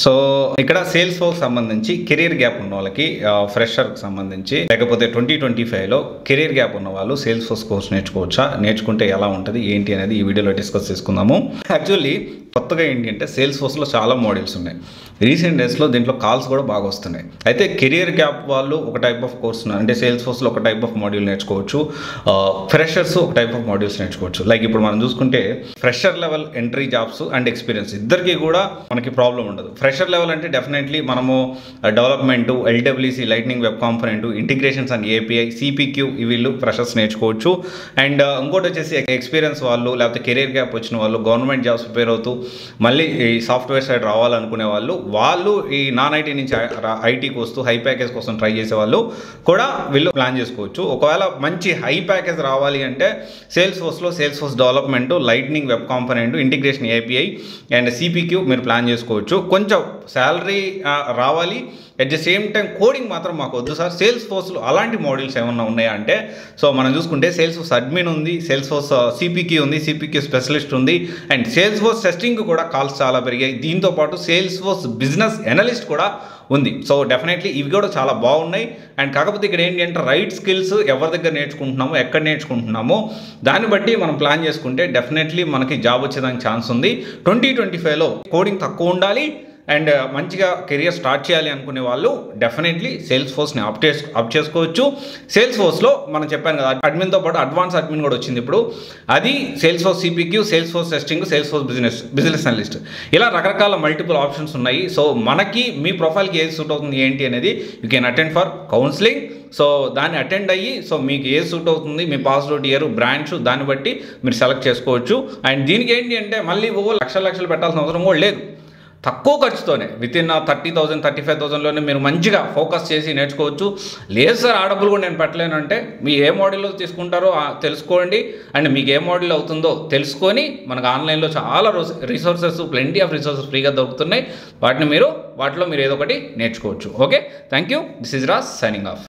So ఇక్కడ sales force సంబంధించి career gap ఉన్న వాళ్ళకి ఫ్రెషర్కి సంబంధించి లేకపోతే 2025లో కెరీర్ గ్యాప్ ఉన్న వాళ్ళు సేల్స్ ఫోర్స్ కోర్స్ నేర్చుకోవచ్చా, నేర్చుకుంటే ఎలా ఉంటుంది ఏంటి అనేది ఈ వీడియోలో డిస్కస్ చేసుకుందాము. యాక్చువల్లీ కొత్తగా ఏంటి అంటే సేల్స్ ఫోర్స్లో చాలా మోడల్స్ ఉన్నాయి. రీసెంట్ డేస్లో దీంట్లో కాల్స్ కూడా బాగా వస్తున్నాయి. అయితే కెరీర్ గ్యాప్ వాళ్ళు ఒక టైప్ ఆఫ్ కోర్స్ అంటే సేల్స్ ఫోర్స్లో ఒక టైప్ ఆఫ్ మాడ్యూల్ నేర్చుకోవచ్చు, ఫ్రెషర్స్ ఒక టైప్ ఆఫ్ మాడ్యూల్స్ నేర్చుకోవచ్చు. లైక్ ఇప్పుడు మనం చూసుకుంటే fresher level entry jobs and experience ఇద్దరికి కూడా మనకి ప్రాబ్లం ఉండదు. ఫ్రెషర్ లెవెల్ అంటే డెఫినెట్లీ మనము development, LWC, lightning web component, integrations and API, CPQ వీళ్ళు ఫ్రెషర్స్ నేర్చుకోవచ్చు. అండ్ ఇంకోటి వచ్చేసి ఎక్స్పీరియన్స్ వాళ్ళు లేకపోతే కెరీర్ గ్యాప్ వచ్చిన వాళ్ళు గవర్నమెంట్ జాబ్స్ ప్రిపేర్ అవుతూ మళ్ళీ ఈ సాఫ్ట్వేర్ సైడ్ రావాలనుకునే వాళ్ళు ఈ నాన్ ఐటీ నుంచి ఐటీకి వస్తూ హై ప్యాకేజ్ కోసం ట్రై చేసే వాళ్ళు కూడా వీళ్ళు ప్లాన్ చేసుకోవచ్చు. ఒకవేళ మంచి హై ప్యాకేజ్ రావాలి అంటే sales force development, lightning web component, integration API and CPQ మీరు ప్లాన్ చేసుకోవచ్చు. కొంచెం శాలరీ రావాలి, at the same time coding మాత్రం మాకు వద్దు సార్. సేల్స్ ఫోర్స్లో అలాంటి మోడల్స్ ఏమన్నా ఉన్నాయా అంటే, సో మనం చూసుకుంటే సేల్స్ ఫోర్స్ అడ్మిన్ ఉంది, సేల్స్ ఫోర్స్ సిపిక్యూ ఉంది, సిపిక్యూ స్పెషలిస్ట్ ఉంది, అండ్ సేల్స్ ఫోర్స్ టెస్టింగ్ కూడా కాల్స్ చాలా పెరిగాయి. దీంతోపాటు సేల్స్ ఫోర్స్ బిజినెస్ ఎనలిస్ట్ కూడా ఉంది. సో డెఫినెట్లీ ఇవి కూడా చాలా బాగున్నాయి. అండ్ కాకపోతే ఇక్కడ ఏంటి అంటే రైట్ స్కిల్స్ ఎవరి దగ్గర నేర్చుకుంటున్నామో, ఎక్కడ నేర్చుకుంటున్నామో దాన్ని బట్టి మనం ప్లాన్ చేసుకుంటే డెఫినెట్లీ మనకి జాబ్ వచ్చేదానికి ఛాన్స్ ఉంది. 2025లో కోడింగ్ తక్కువ ఉండాలి అండ్ మంచిగా కెరియర్ స్టార్ట్ చేయాలి అనుకునే వాళ్ళు డెఫినెట్లీ సేల్స్ ఫోర్స్ని అప్ చేసుకోవచ్చు. సేల్స్ ఫోర్స్లో మనం చెప్పాను కదా, అడ్మిన్తో పాటు అడ్వాన్స్ అడ్మిన్ కూడా వచ్చింది ఇప్పుడు. అది sales force CPQ, sales force testing, sales force business analyst, ఇలా రకరకాల మల్టిపుల్ ఆప్షన్స్ ఉన్నాయి. సో మనకి మీ ప్రొఫైల్కి ఏది సూట్ అవుతుంది ఏంటి అనేది you can attend for counselling. So దాన్ని అటెండ్ అయ్యి సో మీకు ఏ సూట్ అవుతుంది, మీ పాస్ అవుట్ ఇయర్, బ్రాంచ్, దాన్ని బట్టి మీరు సెలెక్ట్ చేసుకోవచ్చు. అండ్ దీనికి ఏంటి అంటే మళ్ళీ లక్షలు పెట్టాల్సిన అవసరం కూడా లేదు. తక్కువ ఖర్చుతోనే వితిన్ 30,000 35,000లోనే మీరు మంచిగా ఫోకస్ చేసి నేర్చుకోవచ్చు. లేదు సార్ ఆ డబ్బులు కూడా నేను పెట్టలేను అంటే మీ ఏ మోడల్లో తీసుకుంటారో తెలుసుకోండి. అండ్ మీకు ఏ మోడల్ అవుతుందో తెలుసుకొని మనకు ఆన్లైన్లో చాలా రిసోర్సెస్, ప్లెంటీ ఆఫ్ రిసోర్సెస్ ఫ్రీగా దొరుకుతున్నాయి. వాటిలో మీరు ఏదో ఒకటి నేర్చుకోవచ్చు. Okay, thank you. This is Raj signing off.